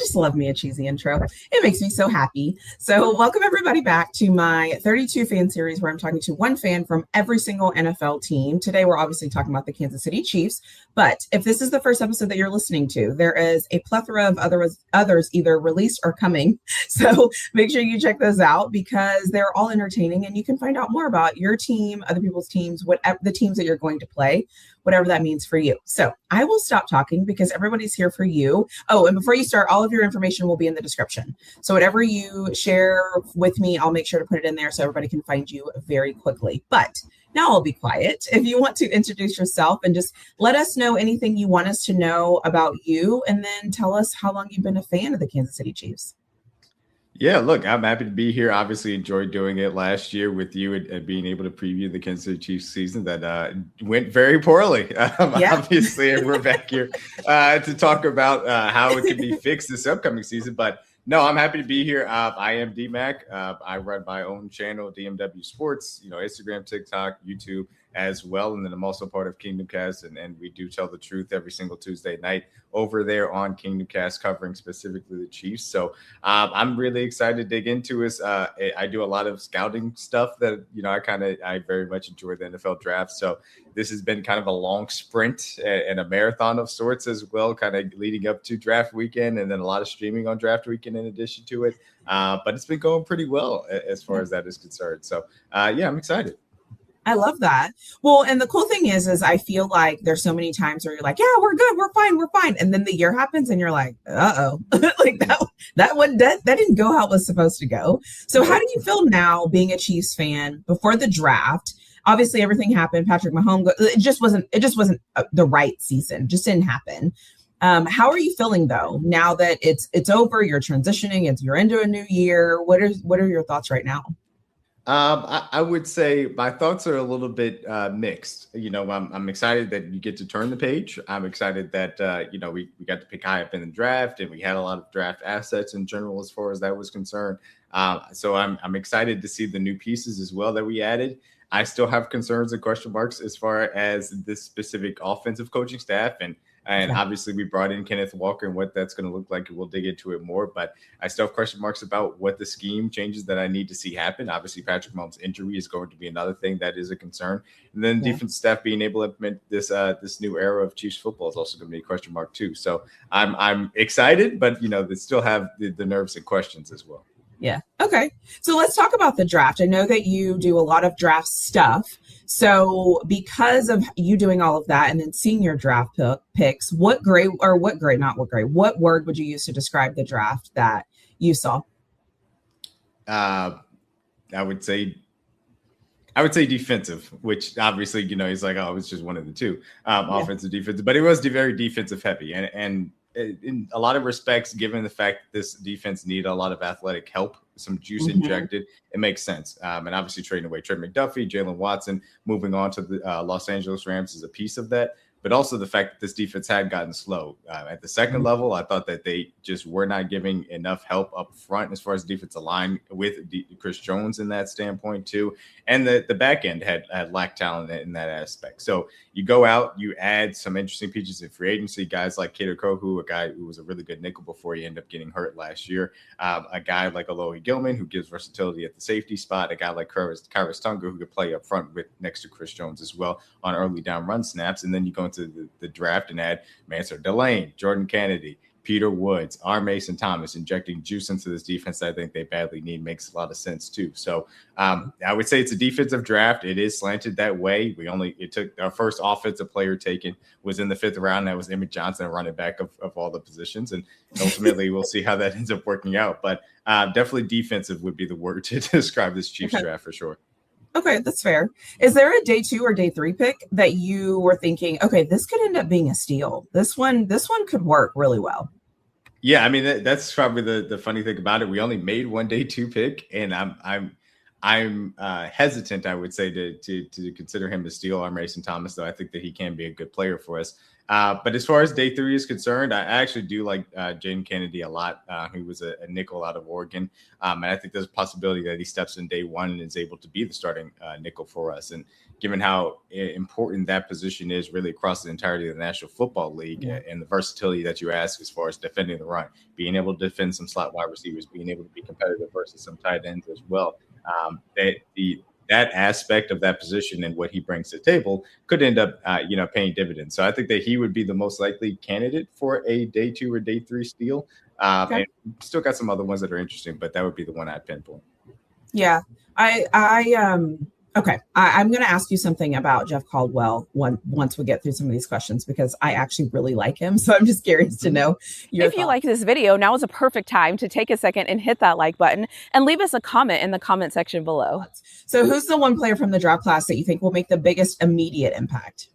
just love me a cheesy intro. It makes me so happy. So welcome everybody back to my 32 fan series where I'm talking to one fan from every single NFL team. Today, we're obviously talking about the Kansas City Chiefs. But if this is the first episode that you're listening to, there is a plethora of others either released or coming. So make sure you check those out because they're all entertaining and you can find out more about your team, other people's teams, whatever the teams that you're going to play, whatever that means for you. So I will stop talking because everybody's here for you. Oh, and before you start, all of your information will be in the description. So whatever you share with me, I'll make sure to put it in there so everybody can find you very quickly. But now I'll be quiet. If you want to introduce yourself and just let us know anything you want us to know about you, and then tell us how long you've been a fan of the Kansas City Chiefs. Yeah, look, I'm happy to be here. Obviously enjoyed doing it last year with you and being able to preview the Kansas City Chiefs season that went very poorly. Obviously, and we're back here to talk about how it can be fixed this upcoming season. But no, I'm happy to be here. I am DMAC. I run my own channel, DMW Sports, Instagram, TikTok, YouTube as well. And then I'm also part of Kingdom Cast, and we do tell the truth every single Tuesday night over there on Kingdom Cast, covering specifically the Chiefs. So I'm really excited to dig into this. I do a lot of scouting stuff that, I very much enjoy the NFL draft. So this has been kind of a long sprint and a marathon of sorts as well, kind of leading up to draft weekend, and then a lot of streaming on draft weekend in addition to it. But it's been going pretty well as far as that is concerned. So I'm excited. I love that. Well, and the cool thing is I feel like there's so many times where you're like, yeah, we're good, we're fine. And then the year happens and you're like, uh-oh, like that didn't go how it was supposed to go. So how do you feel now being a Chiefs fan before the draft? Obviously everything happened. Patrick Mahomes, it just wasn't the right season. It just didn't happen. How are you feeling though, now that it's over, you're transitioning, you're into a new year? What are your thoughts right now? I would say my thoughts are a little bit mixed. I'm excited that you get to turn the page. I'm excited that, we got to pick high up in the draft, and we had a lot of draft assets in general as far as that was concerned. So I'm excited to see the new pieces as well that we added. I still have concerns and question marks as far as this specific offensive coaching staff. And obviously we brought in Kenneth Walker and what that's going to look like. We'll dig into it more, but I still have question marks about what the scheme changes that I need to see happen. Obviously Patrick Mahomes' injury is going to be another thing that is a concern. And then defense staff being able to implement this new era of Chiefs football is also going to be a question mark too. So I'm excited, but they still have the nerves and questions as well. Yeah. Okay. So let's talk about the draft. I know that you do a lot of draft stuff. So because of you doing all of that and then seeing your draft picks, what word would you use to describe the draft that you saw? I would say defensive, which obviously, he's like, oh, it's just one of the two, offensive, defensive, but it was very defensive heavy. And in a lot of respects, given the fact that this defense needed a lot of athletic help, some juice injected, it makes sense. And obviously trading away Trent McDuffie, Jalen Watson, moving on to the Los Angeles Rams is a piece of that. But also the fact that this defense had gotten slow. At the second level, I thought that they just were not giving enough help up front as far as defensive line with Chris Jones in that standpoint too. And the back end had lacked talent in that aspect. So you go out, you add some interesting pieces in free agency, guys like Kader Kohu, a guy who was a really good nickel before he ended up getting hurt last year. A guy like Alohi Gilman, who gives versatility at the safety spot. A guy like Kyrus Tunga, who could play up front next to Chris Jones as well on early down run snaps. And then you go into the draft and add Mansur Delane, Jordan Kennedy, Peter Woods, R. Mason Thomas, injecting juice into this defense that I think they badly need. Makes a lot of sense too. So I would say it's a defensive draft. It is slanted that way. It took our first offensive player taken was in the 5th round. That was Emmett Johnson, a running back of all the positions. And ultimately we'll see how that ends up working out. But definitely defensive would be the word to describe this Chiefs draft for sure. Okay, that's fair. Is there a day 2 or day 3 pick that you were thinking, okay, this could end up being a steal? This one could work really well. Yeah, I mean that's probably the funny thing about it. We only made one day 2 pick, and I'm hesitant, I would say, to consider him a steal on Mason Thomas, though I think that he can be a good player for us. But as far as day 3 is concerned, I actually do like Jaden Kennedy a lot, who was a nickel out of Oregon. And I think there's a possibility that he steps in day 1 and is able to be the starting nickel for us. And given how important that position is really across the entirety of the National Football League, and the versatility that you ask as far as defending the run, being able to defend some slot wide receivers, being able to be competitive versus some tight ends as well. That aspect of that position and what he brings to the table could end up, paying dividends. So I think that he would be the most likely candidate for a day 2 or day 3 steal. And still got some other ones that are interesting, but that would be the one I'd pinpoint. Yeah, Okay, I'm going to ask you something about Jeff Caldwell once we get through some of these questions, because I actually really like him. So I'm just curious to know your If thoughts. you like this video, now is a perfect time to take a second and hit that like button and leave us a comment in the comment section below. So who's the one player from the draft class that you think will make the biggest immediate impact?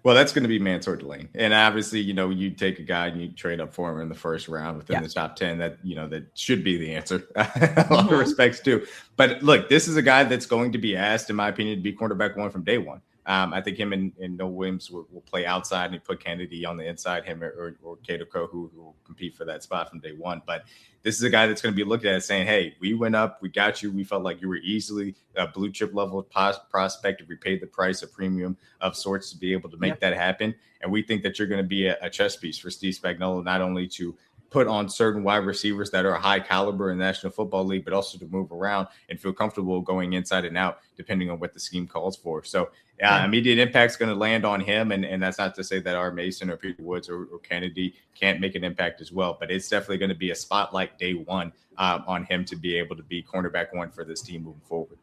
Well, that's going to be Mansour Delane. And obviously, you take a guy and you trade up for him in the first round within the top 10. That should be the answer. A lot of respects too. But look, this is a guy that's going to be asked, in my opinion, to be cornerback 1 from day 1. I think him and Noah Williams will play outside, and he put Kennedy on the inside, him or Cato Crow, who will compete for that spot from day 1. But this is a guy that's going to be looked at saying, hey, we went up, we got you. We felt like you were easily a blue chip level prospect. If we paid the price, a premium of sorts to be able to make that happen. And we think that you're going to be a chess piece for Steve Spagnuolo, not only to put on certain wide receivers that are high caliber in the National Football League, but also to move around and feel comfortable going inside and out, depending on what the scheme calls for. So immediate impact is going to land on him. And that's not to say that our Mason or Peter Woods or Kennedy can't make an impact as well, but it's definitely going to be a spotlight day 1 on him to be able to be cornerback 1 for this team moving forward.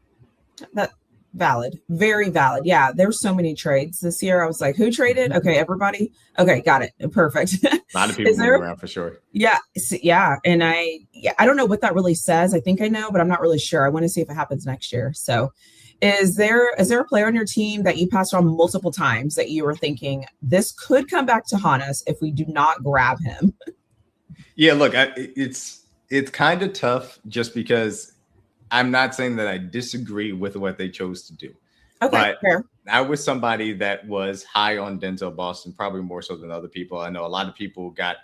That valid, very valid. Yeah, there's so many trades this year. I was like, who traded? Okay, everybody. Okay, got it. Perfect. A lot of people moving around for sure. Yeah, and I don't know what that really says. I think I know, but I'm not really sure. I want to see if it happens next year. So, is there a player on your team that you passed on multiple times that you were thinking this could come back to haunt us if we do not grab him? Yeah, look, it's kind of tough just because I'm not saying that I disagree with what they chose to do. Okay, but fair. I was somebody that was high on Denzel Boston, probably more so than other people. I know a lot of people got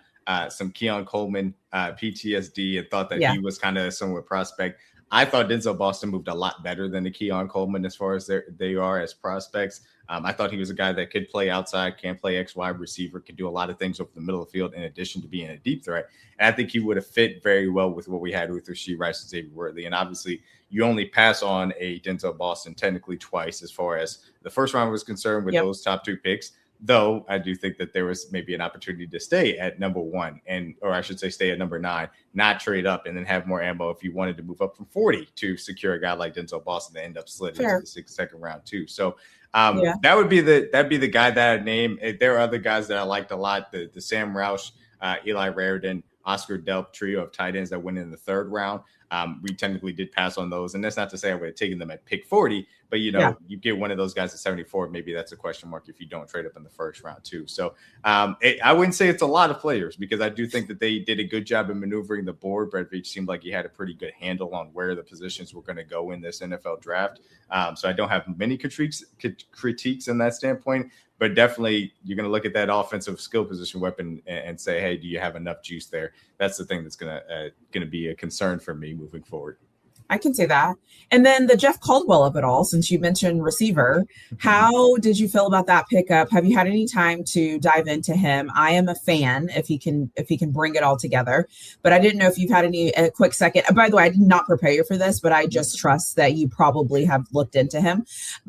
some Keon Coleman PTSD and thought that he was kind of a similar prospect. I thought Denzel Boston moved a lot better than the Keon Coleman as far as they are as prospects. I thought he was a guy that could play outside, can play X wide receiver, could do a lot of things over the middle of the field in addition to being a deep threat. And I think he would have fit very well with what we had with Rashee Rice and Xavier Worthy. And obviously, you only pass on a Denzel Boston technically twice as far as the first round was concerned with those top 2 picks. Though I do think that there was maybe an opportunity to stay at number 1 or I should say stay at number 9, not trade up and then have more ammo if you wanted to move up from 40 to secure a guy like Denzel Boston to end up sliding into the second round too. So that'd be the guy that I'd name. There are other guys that I liked a lot. The Sam Roush, Eli Raridan, Oscar Delp trio of tight ends that went in the 3rd round. We technically did pass on those, and that's not to say I would have taken them at pick 40, but you get one of those guys at 74, maybe that's a question mark if you don't trade up in the 1st round too. So I wouldn't say it's a lot of players because I do think that they did a good job in maneuvering the board. Brett Veach seemed like he had a pretty good handle on where the positions were going to go in this NFL draft. So I don't have many critiques in that standpoint. But definitely, you're going to look at that offensive skill position weapon and say, "Hey, do you have enough juice there?" That's the thing that's going to be a concern for me moving forward. I can say that. And then the Jeff Caldwell of it all, since you mentioned receiver, how did you feel about that pickup? Have you had any time to dive into him? I am a fan if he can bring it all together. But I didn't know if you've had a quick second. By the way, I did not prepare you for this, but I just trust that you probably have looked into him.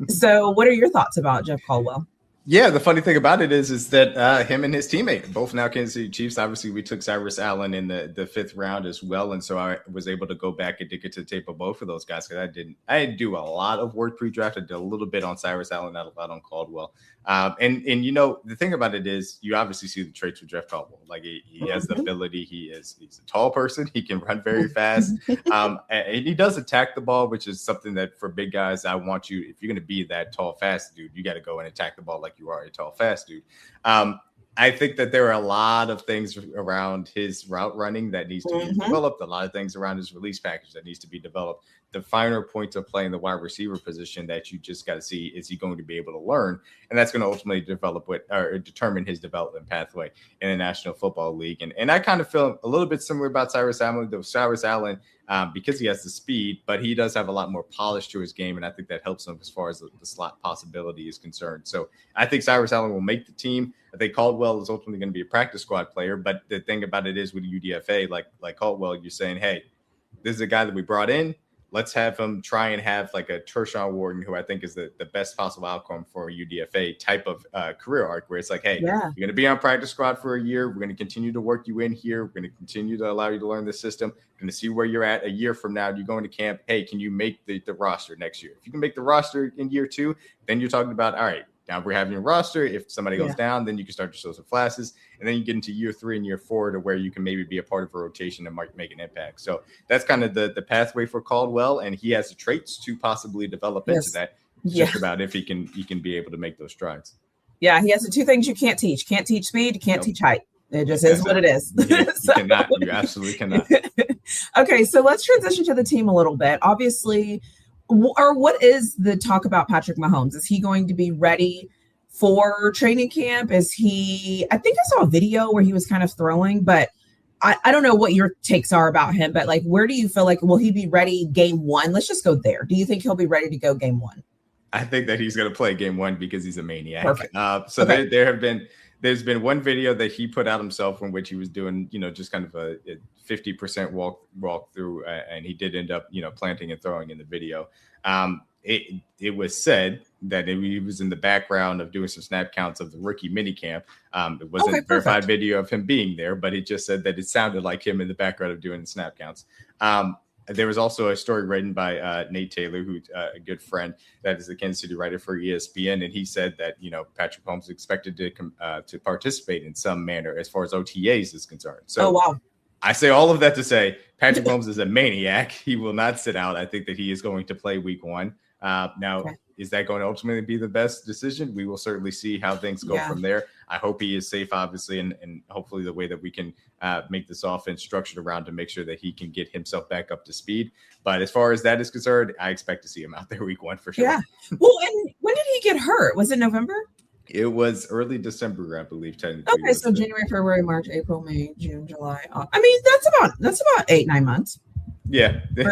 So, what are your thoughts about Jeff Caldwell? Yeah, the funny thing about it is that him and his teammate, both now Kansas City Chiefs, obviously we took Cyrus Allen in the 5th round as well. And so I was able to go back and dig into the tape of both of those guys because I didn't do a lot of work pre-draft. I did a little bit on Cyrus Allen, not a lot on Caldwell. And the thing about it is you obviously see the traits with Jeff Caldwell. Like he has the ability. He's a tall person. He can run very fast. And he does attack the ball, which is something that for big guys, I want you, if you're going to be that tall, fast dude, you got to go and attack the ball like you are a tall, fast dude. I think that there are a lot of things around his route running that needs to be developed, a lot of things around his release package that needs to be developed. The finer points of playing the wide receiver position that you just got to see, is he going to be able to learn? And that's going to ultimately determine his development pathway in the National Football League. And I kind of feel a little bit similar about Cyrus Allen, though Cyrus Allen, because he has the speed, but he does have a lot more polish to his game. And I think that helps him as far as the slot possibility is concerned. So I think Cyrus Allen will make the team. I think Caldwell is ultimately going to be a practice squad player. But the thing about it is with UDFA, like Caldwell, you're saying, hey, this is a guy that we brought in. Let's have him try and have like a Tershawn Wharton, who I think is the best possible outcome for a UDFA type of career arc, where it's like, hey, you're going to be on practice squad for a year. We're going to continue to work you in here. We're going to continue to allow you to learn the system. We're going to see where you're at a year from now. You go into camp. Hey, can you make the roster next year? If you can make the roster in year 2, then you're talking about, all right, now we're having a roster. If somebody goes down, then you can start to show some flashes. And then you get into year 3 and year 4 to where you can maybe be a part of a rotation and might make an impact. So that's kind of the pathway for Caldwell. And he has the traits to possibly develop into that. It's just about if he can be able to make those strides. Yeah, he has the 2 things you can't teach. Can't teach speed, can't teach height. It just is what it is. You cannot. You absolutely cannot. Okay, so let's transition to the team a little bit. Obviously, or what is the talk about Patrick Mahomes? Is he going to be ready for training camp? I think I saw a video where he was kind of throwing, but I don't know what your takes are about him, but like, where do you feel like, will he be ready game 1? Let's just go there. Do you think he'll be ready to go game 1? I think that he's going to play game 1 because he's a maniac. Perfect. There's been one video that he put out himself in which he was doing, just kind of a 50% walk through, and he did end up, planting and throwing in the video. It was said that he was in the background of doing some snap counts of the rookie minicamp. It wasn't a verified video of him being there, but it just said that it sounded like him in the background of doing the snap counts. There was also a story written by Nate Taylor, who's a good friend that is the Kansas City writer for ESPN, and he said that Patrick Mahomes is expected to participate in some manner as far as OTAs is concerned. So, I say all of that to say Patrick Mahomes is a maniac. He will not sit out. I think that he is going to play week 1. Is that going to ultimately be the best decision? We will certainly see how things go from there. I hope he is safe, obviously, and hopefully the way that we can make this offense structured around to make sure that he can get himself back up to speed. But as far as that is concerned, I expect to see him out there week 1 for sure. Yeah. Well, and when did he get hurt? Was it November? It was early December, I believe, technically. Okay, so January, February, March, April, May, June, July. I mean, that's about 8-9 months. Yeah. He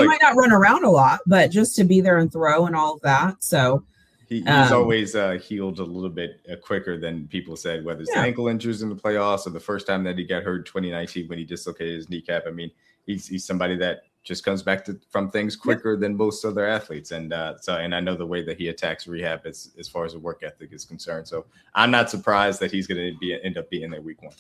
might not run around a lot, but just to be there and throw and all of that. So he's always healed a little bit quicker than people said, whether it's the ankle injuries in the playoffs or the first time that he got hurt in 2019 when he dislocated his kneecap. I mean, he's somebody that just comes back from things quicker than most other athletes. And and I know the way that he attacks rehab as far as the work ethic is concerned. So I'm not surprised that he's going to end up being there week 1.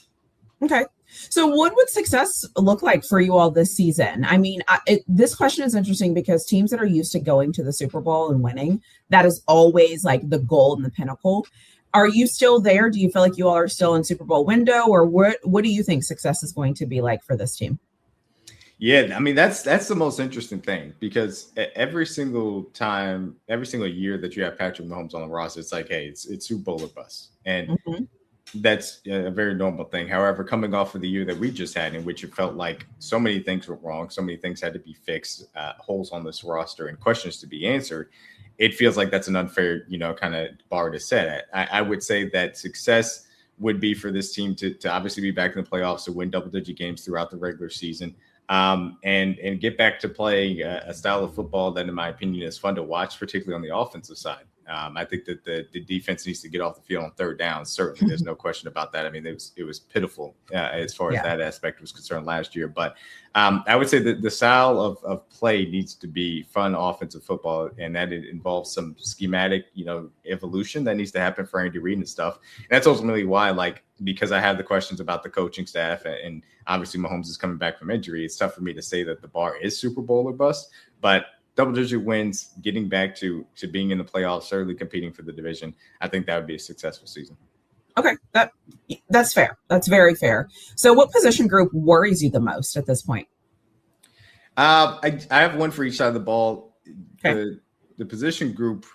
Okay. So what would success look like for you all this season? I mean, this question is interesting because teams that are used to going to the Super Bowl and winning, that is always like the goal and the pinnacle. Are you still there? Do you feel like you all are still in Super Bowl window, or what do you think success is going to be like for this team? Yeah, I mean, that's the most interesting thing, because every single year that you have Patrick Mahomes on the roster, it's like, hey, it's Super Bowl or bust. And that's a very normal thing. However, coming off of the year that we just had, in which it felt like so many things were wrong, so many things had to be fixed, holes on this roster and questions to be answered, it feels like that's an unfair, kind of bar to set at. I would say that success would be for this team to obviously be back in the playoffs, to win double-digit games throughout the regular season, and get back to playing a style of football that, in my opinion, is fun to watch, particularly on the offensive side. I think that the defense needs to get off the field on third down. Certainly, there's no question about that. I mean, it was pitiful as far as that aspect was concerned last year. But I would say that the style of play needs to be fun offensive football, and that it involves some schematic, evolution that needs to happen for Andy Reid and stuff. And that's ultimately why, because I have the questions about the coaching staff, and obviously Mahomes is coming back from injury, it's tough for me to say that the bar is Super Bowl or bust. But double-digit wins, getting back to being in the playoffs, certainly competing for the division, I think that would be a successful season. Okay, that's fair. That's very fair. So what position group worries you the most at this point? I have one for each side of the ball. Okay. The position group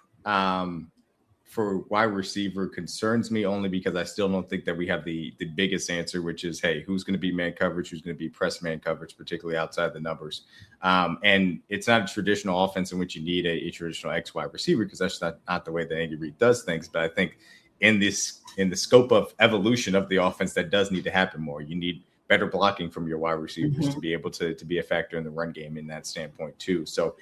for wide receiver concerns me only because I still don't think that we have the biggest answer, which is, hey, who's going to be man coverage, who's going to be press man coverage, particularly outside the numbers. And it's not a traditional offense in which you need a traditional X wide receiver, because that's not the way that Andy Reid does things. But I think in the scope of evolution of the offense, that does need to happen more. You need better blocking from your wide receivers to be able to be a factor in the run game in that standpoint too. So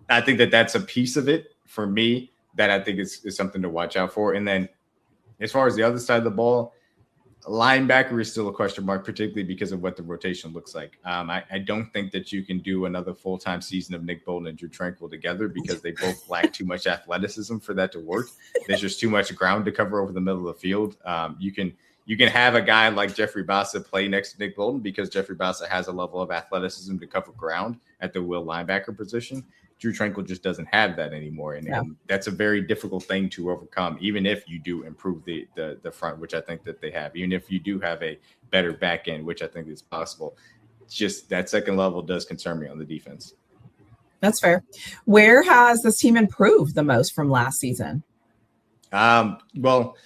I think that that's a piece of it for me that I think is something to watch out for. And then as far as the other side of the ball, linebacker is still a question mark, particularly because of what the rotation looks like. I don't think that you can do another full-time season of Nick Bolton and Drew Tranquill together, because they both lack too much athleticism for that to work. There's just too much ground to cover over the middle of the field. You can have a guy like Jeffrey Bassa play next to Nick Bolton, because Jeffrey Bassa has a level of athleticism to cover ground at the will linebacker position. Drew Tranquill just doesn't have that anymore. And that's a very difficult thing to overcome, even if you do improve the front, which I think that they have, even if you do have a better back end, which I think is possible. It's just that second level does concern me on the defense. That's fair. Where has this team improved the most from last season? Well,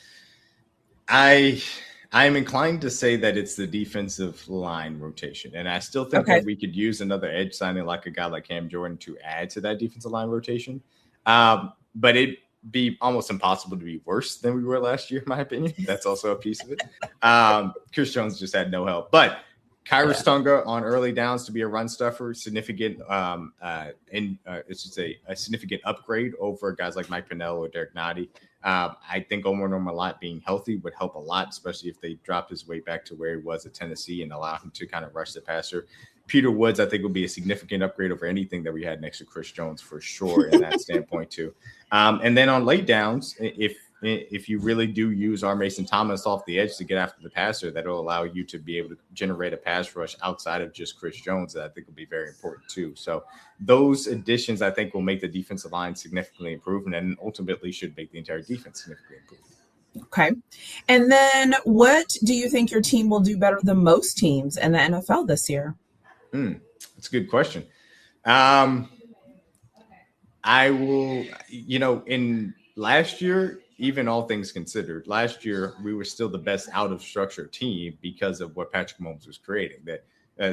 I'm inclined to say that it's the defensive line rotation. And I still think that we could use another edge signing, like a guy like Cam Jordan, to add to that defensive line rotation. But it'd be almost impossible to be worse than we were last year, in my opinion. That's also a piece of it. Chris Jones just had no help. But Kyrus Tonga on early downs to be a run stuffer, significant, a significant upgrade over guys like Mike Pennell or Derek Nottie. I think Omar Normalat being healthy would help a lot, especially if they drop his weight back to where he was at Tennessee and allow him to kind of rush the passer. Peter Woods, I think, will be a significant upgrade over anything that we had next to Chris Jones for sure in that standpoint too. And then on late downs, if you really do use our Mason Thomas off the edge to get after the passer, that'll allow you to be able to generate a pass rush outside of just Chris Jones that I think will be very important too. So those additions, I think, will make the defensive line significantly improve, and then ultimately should make the entire defense significantly improve. Okay. And then what do you think your team will do better than most teams in the NFL this year? That's a good question. I will, in last year, even all things considered, last year we were still the best out of structure team because of what Patrick Mahomes was creating. That there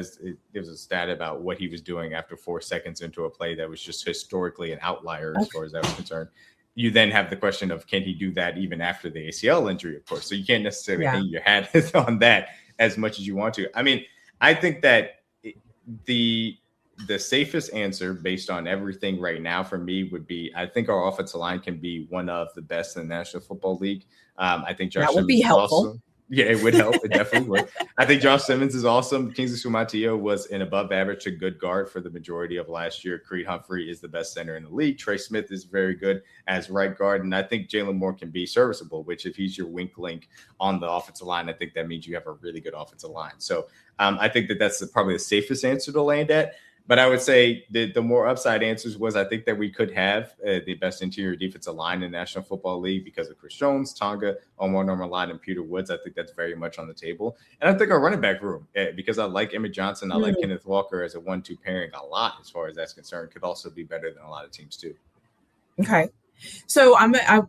was a stat about what he was doing after 4 seconds into a play that was just historically an outlier as far as that was concerned. You then have the question of, can he do that even after the ACL injury, of course? So you can't necessarily hang your hat on that as much as you want to. I mean, I think that the safest answer based on everything right now for me would be, I think our offensive line can be one of the best in the National Football League. I think Josh Simmons would be helpful. Awesome. Yeah, it would help. It definitely would. I think Josh Simmons is awesome. Kingsley Sumatillo was an above average to good guard for the majority of last year. Creed Humphrey is the best center in the league. Trey Smith is very good as right guard. And I think Jalen Moore can be serviceable, which if he's your wink link on the offensive line, I think that means you have a really good offensive line. So I think that that's probably the safest answer to land at. But I would say the more upside answers was, I think that we could have the best interior defensive line in the National Football League because of Chris Jones, Tonga, Omar Normalat, and Peter Woods. I think that's very much on the table. And I think our running back room, because I like Emmett Johnson, I like Kenneth Walker as a 1-2 pairing a lot as far as that's concerned, could also be better than a lot of teams too. Okay. So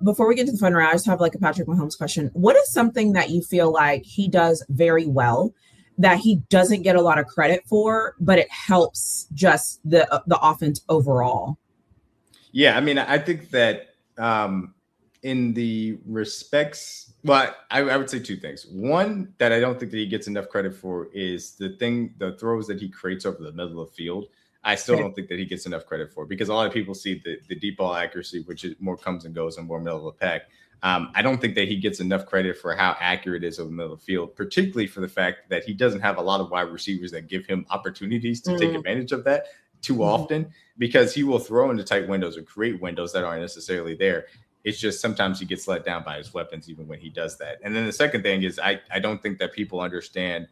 before we get to the fun round, I just have like a Patrick Mahomes question. What is something that you feel like he does very well that he doesn't get a lot of credit for, but it helps just the offense overall? Yeah, I mean, I think that in the respects, well, I would say two things. One, that I don't think that he gets enough credit for is the throws that he creates over the middle of the field. I still don't think that he gets enough credit for, because a lot of people see the deep ball accuracy, which is more comes and goes and more middle of the pack. I don't think that he gets enough credit for how accurate it is over the middle of the field, particularly for the fact that he doesn't have a lot of wide receivers that give him opportunities to take advantage of that too often, because he will throw into tight windows or create windows that aren't necessarily there. It's just sometimes he gets let down by his weapons even when he does that. And then the second thing is I don't think that people understand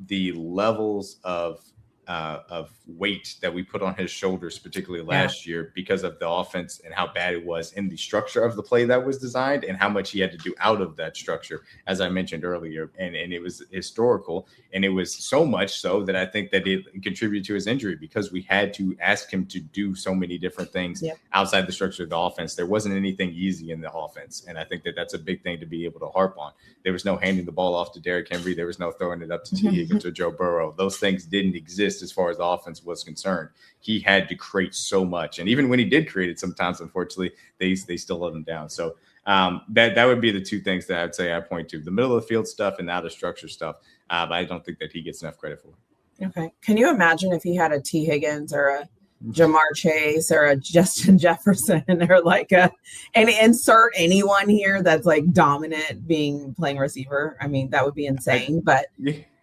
the levels of of weight that we put on his shoulders, particularly last year, because of the offense and how bad it was in the structure of the play that was designed and how much he had to do out of that structure, as I mentioned earlier. And it was historical. And it was so much so that I think that it contributed to his injury, because we had to ask him to do so many different things outside the structure of the offense. There wasn't anything easy in the offense. And I think that that's a big thing to be able to harp on. There was no handing the ball off to Derrick Henry. There was no throwing it up to T. Higgins or Joe Burrow. Those things didn't exist as far as the offense was concerned. He had to create so much. And even when he did create it, sometimes, unfortunately, they still let him down. So that would be the two things that I'd say I point to: the middle of the field stuff and out of structure stuff. But I don't think that he gets enough credit for it. Okay. Can you imagine if he had a T. Higgins or a Jamar Chase or a Justin Jefferson or like and insert anyone here that's like dominant playing receiver? I mean, that would be insane, but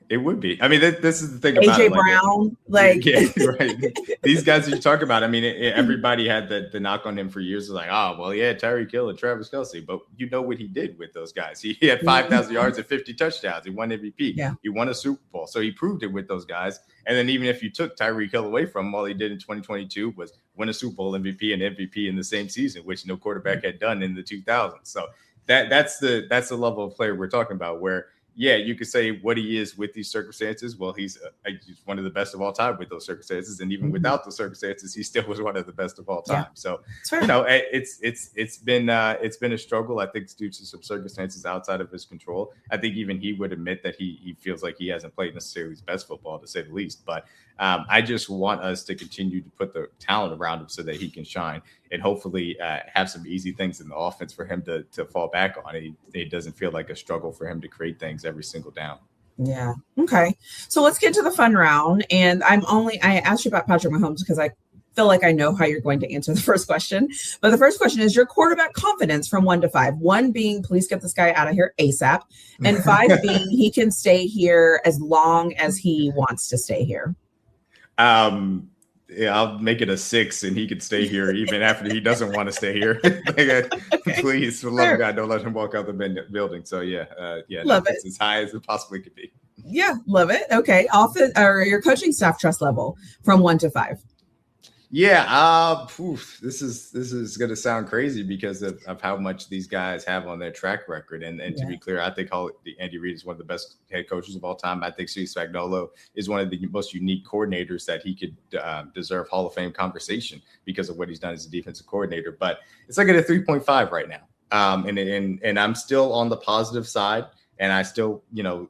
it would be. I mean, this is the thing about AJ Brown, right. These guys that you talk about, I mean, everybody had the knock on him for years. It was like, oh, well, yeah, Tyreek Hill and Travis Kelce, but you know what he did with those guys. He had 5,000 yards and 50 touchdowns. He won MVP. Yeah. He won a Super Bowl. So he proved it with those guys. And then even if you took Tyreek Hill away from him, all he did in 2022 was win a Super Bowl MVP and MVP in the same season, which no quarterback had done in the 2000s. So that's the level of player we're talking about, where yeah, you could say what he is with these circumstances. Well, he's one of the best of all time with those circumstances, and even without the circumstances, he still was one of the best of all time. Yeah. So, it's been a struggle. I think it's due to some circumstances outside of his control. I think even he would admit that he feels like he hasn't played necessarily his best football, to say the least. But I just want us to continue to put the talent around him so that he can shine, and hopefully have some easy things in the offense for him to fall back on. It doesn't feel like a struggle for him to create things every single down. Yeah. Okay. So let's get to the fun round. And I asked you about Patrick Mahomes because I feel like I know how you're going to answer the first question. But the first question is your quarterback confidence from 1 to 5. 1 being, please get this guy out of here ASAP. And 5 being, he can stay here as long as he wants to stay here. Yeah, I'll make it a 6, and he could stay here even after he doesn't want to stay here. Please, for the love of God, don't let him walk out the building. So love it. It's as high as it possibly could be. Yeah, love it. Okay, or your coaching staff trust level from 1 to 5. Yeah, this is going to sound crazy because of how much these guys have on their track record. And to be clear, I think Andy Reid is one of the best head coaches of all time. I think Steve Spagnuolo is one of the most unique coordinators that he could deserve Hall of Fame conversation because of what he's done as a defensive coordinator. But it's like at a 3.5 right now. And I'm still on the positive side, and I still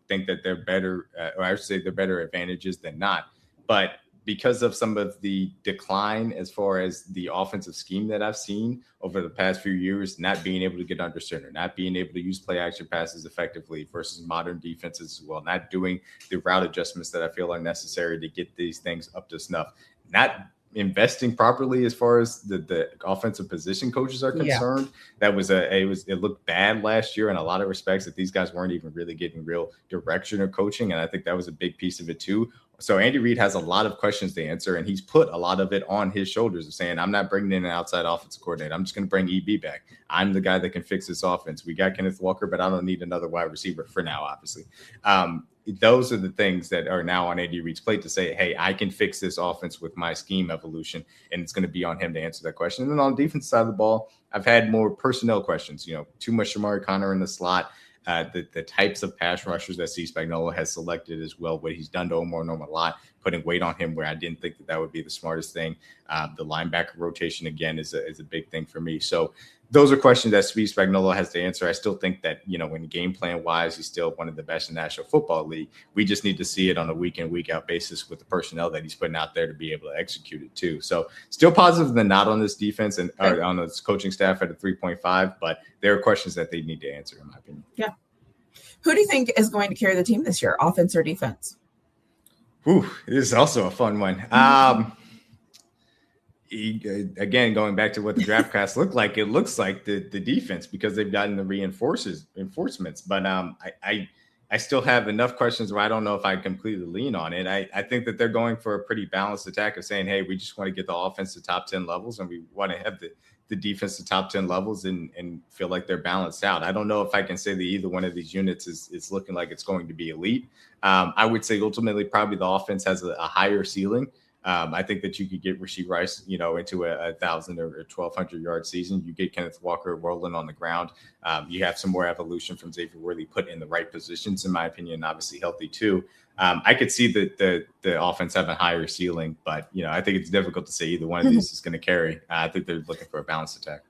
think that they're better, or I should say they're better advantages than not. But because of some of the decline as far as the offensive scheme that I've seen over the past few years, not being able to get under center, not being able to use play action passes effectively versus modern defenses as well, not doing the route adjustments that I feel are necessary to get these things up to snuff, not investing properly as far as the offensive position coaches are concerned. It looked bad last year in a lot of respects, that these guys weren't even really getting real direction or coaching. And I think that was a big piece of it too. So Andy Reid has a lot of questions to answer, and he's put a lot of it on his shoulders of saying, I'm not bringing in an outside offensive coordinator. I'm just going to bring EB back. I'm the guy that can fix this offense. We got Kenneth Walker, but I don't need another wide receiver for now, obviously. Those are the things that are now on Andy Reid's plate to say, hey, I can fix this offense with my scheme evolution, and it's going to be on him to answer that question. And then on the defense side of the ball, I've had more personnel questions, too much Shamari Connor in the slot. The types of pass rushers that Steve Spagnuolo has selected as well, what he's done to Omar Norman a lot, putting weight on him where I didn't think that would be the smartest thing. The linebacker rotation, again, is a big thing for me. So those are questions that Steve Spagnuolo has to answer. I still think that, when game plan wise, he's still one of the best in the National Football League. We just need to see it on a week in, week out basis with the personnel that he's putting out there to be able to execute it too. So still positive than not on this defense and on this coaching staff at a 3.5, but there are questions that they need to answer, in my opinion. Yeah. Who do you think is going to carry the team this year, offense or defense? This is also a fun one. Again, going back to what the draft class looked like, it looks like the defense, because they've gotten the reinforcements. But I still have enough questions where I don't know if I completely lean on it. I think that they're going for a pretty balanced attack of saying, hey, we just want to get the offense to top 10 levels, and we want to have the defense to top 10 levels and feel like they're balanced out. I don't know if I can say that either one of these units is looking like it's going to be elite. I would say ultimately probably the offense has a higher ceiling. I think that you could get Rashee Rice, into a 1,000 or 1,200 yard season. You get Kenneth Walker rolling on the ground. You have some more evolution from Xavier Worthy put in the right positions, in my opinion, obviously healthy too. I could see the offense having a higher ceiling, but I think it's difficult to say either one of these is going to carry. I think they're looking for a balanced attack.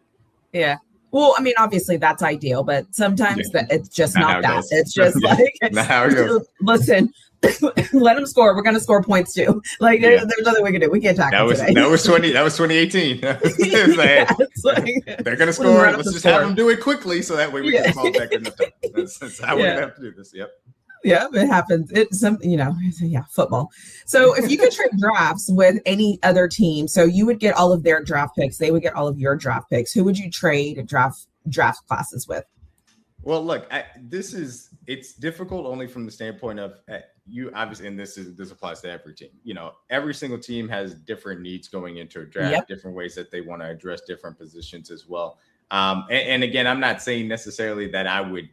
Yeah. Well, I mean, obviously that's ideal, but sometimes it's just not that. It's just like, not how it goes. Listen, let them score. We're going to score points too. Like there's nothing we can do. We can't tackle today. That was 2018. They're going to score. Let's just have them do it quickly so that way we can fall back in the time. That's how we have to do this. Yep. Yeah, it happens. It's football. So if you could trade drafts with any other team, so you would get all of their draft picks, they would get all of your draft picks. Who would you trade draft classes with? Well, look, it's difficult only from the standpoint of you obviously, and this applies to every team. Every single team has different needs going into a draft, different ways that they want to address different positions as well. And again, I'm not saying necessarily that I would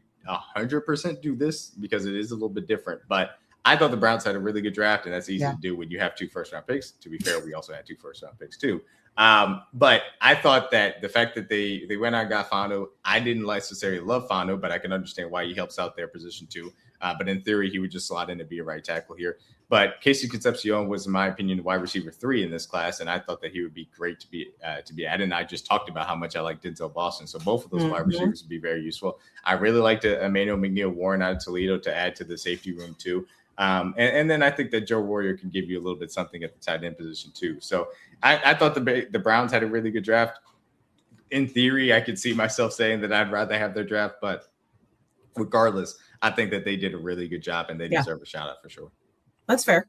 100% do this because it is a little bit different, but I thought the Browns had a really good draft, and that's easy to do when you have 2 first-round picks. To be fair, we also had 2 first-round picks too. But I thought that the fact that they went out and got Fondo, I didn't necessarily love Fondo, but I can understand why he helps out their position too. But in theory, he would just slot in to be a right tackle here. But Casey Concepcion was, in my opinion, wide receiver 3 in this class, and I thought that he would be great to be added. And I just talked about how much I like Denzel Boston, so both of those wide receivers would be very useful. I really liked Emmanuel McNeil-Warren out of Toledo to add to the safety room too. And then I think that Joe Warrior can give you a little bit something at the tight end position too. So I thought the Browns had a really good draft. In theory, I could see myself saying that I'd rather have their draft, but regardless, I think that they did a really good job and they deserve a shout out for sure. That's fair.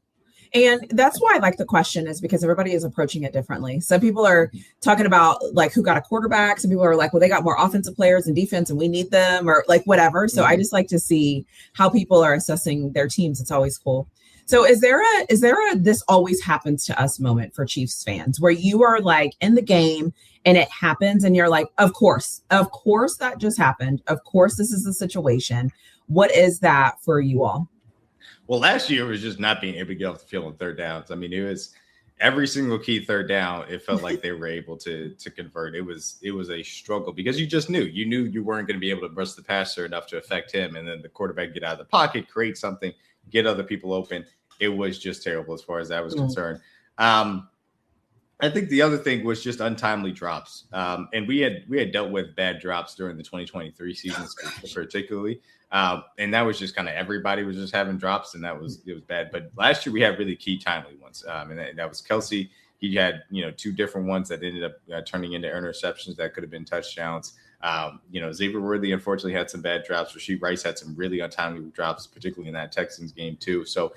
And that's why I like the question, is because everybody is approaching it differently. Some people are talking about like who got a quarterback. Some people are like, well, they got more offensive players and defense and we need them, or like whatever. So I just like to see how people are assessing their teams. It's always cool. So is there a this always happens to us moment for Chiefs fans where you are like in the game and it happens and you're like, of course that just happened. Of course, this is the situation. What is that for you all? Well, last year was just not being able to get off the field on third downs. I mean, it was every single key third down. It felt like they were able to convert. It was a struggle because you knew you weren't going to be able to burst the passer enough to affect him. And then the quarterback get out of the pocket, create something, get other people open. It was just terrible as far as that was concerned. I think the other thing was just untimely drops. And we had dealt with bad drops during the 2023 season, particularly. And that was just kind of everybody was just having drops, and it was bad. But last year we had really key timely ones. And that was Kelsey. He had, 2 different ones that ended up turning into interceptions that could have been touchdowns. Xavier Worthy unfortunately had some bad drops. Rashee Rice had some really untimely drops, particularly in that Texans game too. So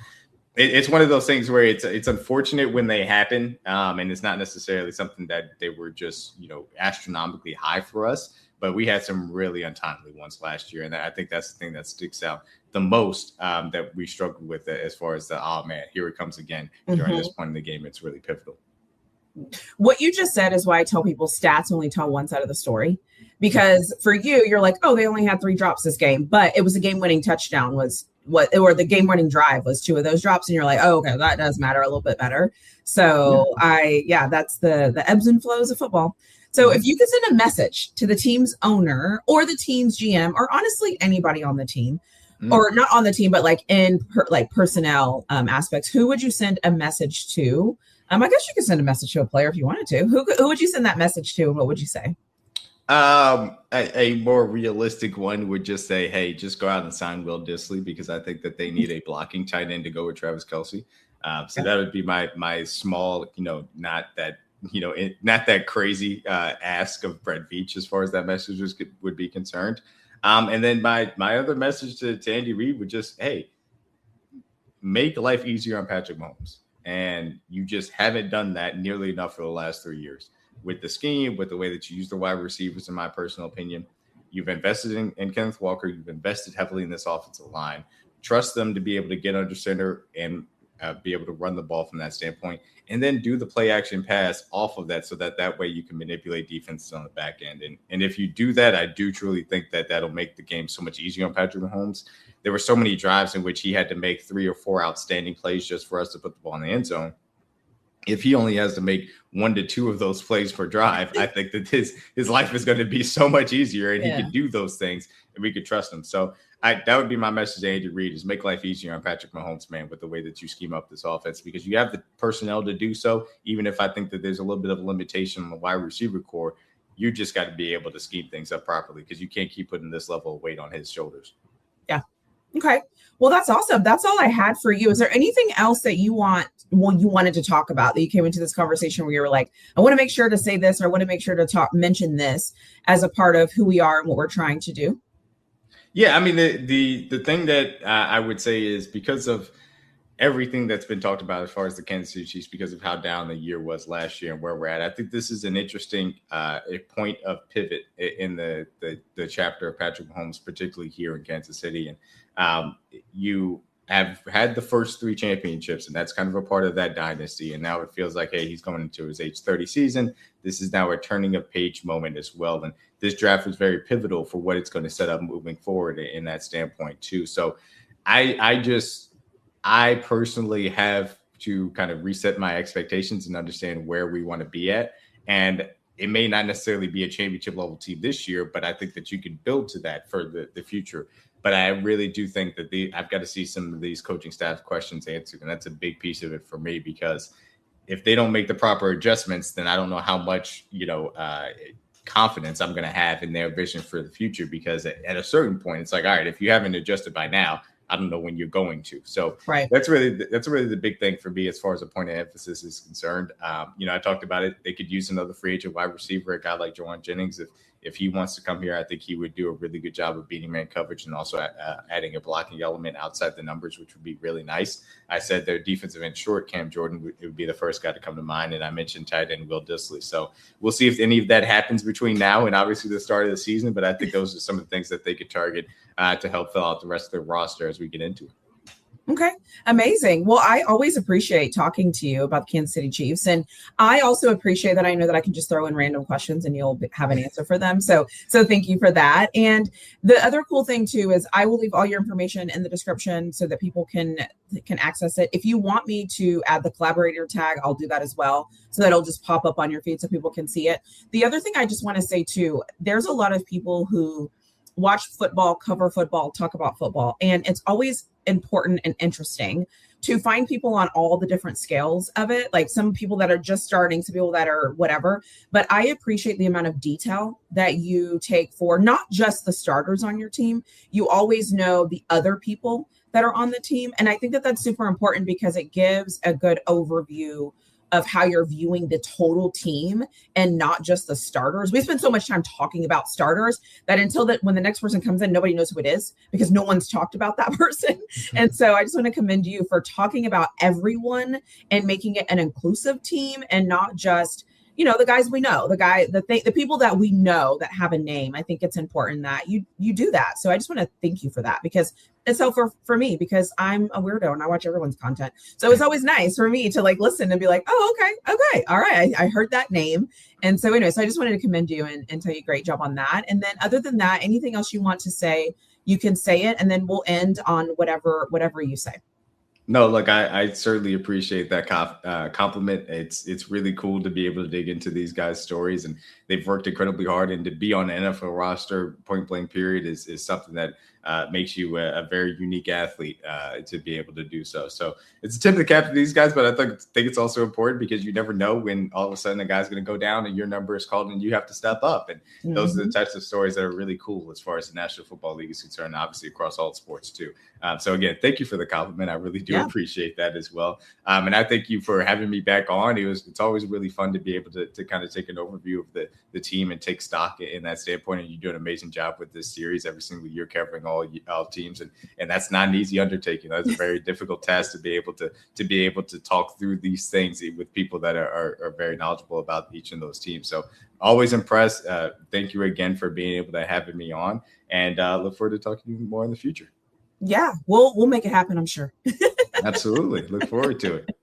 it's one of those things where it's unfortunate when they happen, and it's not necessarily something that they were just astronomically high for us. But we had some really untimely ones last year, and I think that's the thing that sticks out the most that we struggled with as far as here it comes again during this point in the game. It's really pivotal. What you just said is why I tell people stats only tell one side of the story. Because for you, you're like, oh, they only had 3 drops this game, but it was a game-winning touchdown or the game-winning drive was 2 of those drops, and you're like, oh, okay, that does matter a little bit better. So that's the ebbs and flows of football. So if you could send a message to the team's owner or the team's GM, or honestly anybody on the team, or not on the team, but like in personnel aspects, who would you send a message to? I guess you could send a message to a player if you wanted to. Who would you send that message to, and what would you say? A more realistic one would just say, hey, just go out and sign Will Dissly, because I think that they need a blocking tight end to go with Travis Kelce. So that would be my small, not that crazy ask of Brett Veach as far as that message would be concerned. And then my other message to Andy Reid would just, hey, make life easier on Patrick Mahomes. And you just haven't done that nearly enough for the last 3 years. With the scheme, with the way that you use the wide receivers, in my personal opinion, you've invested in Kenneth Walker. You've invested heavily in this offensive line. Trust them to be able to get under center and be able to run the ball from that standpoint, and then do the play action pass off of that so that way you can manipulate defenses on the back end. And if you do that, I do truly think that that'll make the game so much easier on Patrick Mahomes. There were so many drives in which he had to make 3 or 4 outstanding plays just for us to put the ball in the end zone. If he only has to make 1 to 2 of those plays per drive, I think that his life is going to be so much easier, and he can do those things, and we could trust him. So that would be my message to Andy Reid, is make life easier on Patrick Mahomes, man, with the way that you scheme up this offense, because you have the personnel to do so. Even if I think that there's a little bit of a limitation on the wide receiver core, you just got to be able to scheme things up properly, because you can't keep putting this level of weight on his shoulders. Yeah. Okay. Well, that's awesome. That's all I had for you. Is there anything else that you wanted to talk about, that you came into this conversation where you were like, I want to make sure to say this, or I want to make sure to mention this as a part of who we are and what we're trying to do? Yeah, I mean, the thing that I would say is, because of everything that's been talked about as far as the Kansas City Chiefs, because of how down the year was last year and where we're at, I think this is an interesting point of pivot in the chapter of Patrick Mahomes, particularly here in Kansas City. And you have had the first 3 championships, and that's kind of a part of that dynasty. And now it feels like, hey, he's going into his age 30 season. This is now a turning of page moment as well. And this draft was very pivotal for what it's going to set up moving forward in that standpoint too. So I personally have to kind of reset my expectations and understand where we want to be at. And it may not necessarily be a championship level team this year, but I think that you can build to that for the future. But I really do think that I've got to see some of these coaching staff questions answered. And that's a big piece of it for me, because if they don't make the proper adjustments, then I don't know how much, confidence I'm going to have in their vision for the future. Because at a certain point, it's like, all right, if you haven't adjusted by now, I don't know when you're going to. So that's really the big thing for me as far as a point of emphasis is concerned. I talked about it. They could use another free agent wide receiver, a guy like Jawan Jennings. If he wants to come here, I think he would do a really good job of beating man coverage and also adding a blocking element outside the numbers, which would be really nice. I said their defensive end short, Cam Jordan, it would be the first guy to come to mind. And I mentioned tight end Will Dissly. So we'll see if any of that happens between now and obviously the start of the season. But I think those are some of the things that they could target to help fill out the rest of their roster as we get into it. Okay. Amazing. Well, I always appreciate talking to you about the Kansas City Chiefs. And I also appreciate that I know that I can just throw in random questions and you'll have an answer for them. So thank you for that. And the other cool thing too, is I will leave all your information in the description so that people can access it. If you want me to add the collaborator tag, I'll do that as well. So that it'll just pop up on your feed so people can see it. The other thing I just want to say too, there's a lot of people who watch football, cover football, talk about football. And it's always important and interesting to find people on all the different scales of it. Like some people that are just starting, some people that are whatever. But I appreciate the amount of detail that you take for not just the starters on your team. You always know the other people that are on the team. And I think that that's super important because it gives a good overview of how you're viewing the total team and not just the starters. We spend so much time talking about starters that when the next person comes in, nobody knows who it is because no one's talked about that person. And so I just want to commend you for talking about everyone and making it an inclusive team and not just, the guys we know, the people that we know that have a name. I think it's important that you do that. So I just want to thank you for that because it's helpful for me because I'm a weirdo and I watch everyone's content. So it's always nice for me to listen and be like, oh, okay. All right. I heard that name. And so anyway, so I just wanted to commend you and tell you great job on that. And then other than that, anything else you want to say, you can say it and then we'll end on whatever you say. No, look, I certainly appreciate that compliment. It's really cool to be able to dig into these guys' stories, and they've worked incredibly hard. And to be on an NFL roster, point blank period, is something that makes you a very unique athlete to be able to do so. So it's a tip of the cap to these guys, but I think it's also important because you never know when all of a sudden a guy's going to go down and your number is called and you have to step up. And those are the types of stories that are really cool as far as the National Football League is concerned, obviously across all sports too. So again, thank you for the compliment. I really do appreciate that as well. And I thank you for having me back on. It's always really fun to be able to kind of take an overview of the team and take stock in that standpoint. And you do an amazing job with this series every single year, covering all teams. And that's not an easy undertaking. That's a very difficult task to be able to talk through these things with people that are very knowledgeable about each of those teams. So always impressed. Thank you again for being able to have me on, and look forward to talking to you more in the future. Yeah, we'll make it happen, I'm sure. Absolutely. Look forward to it.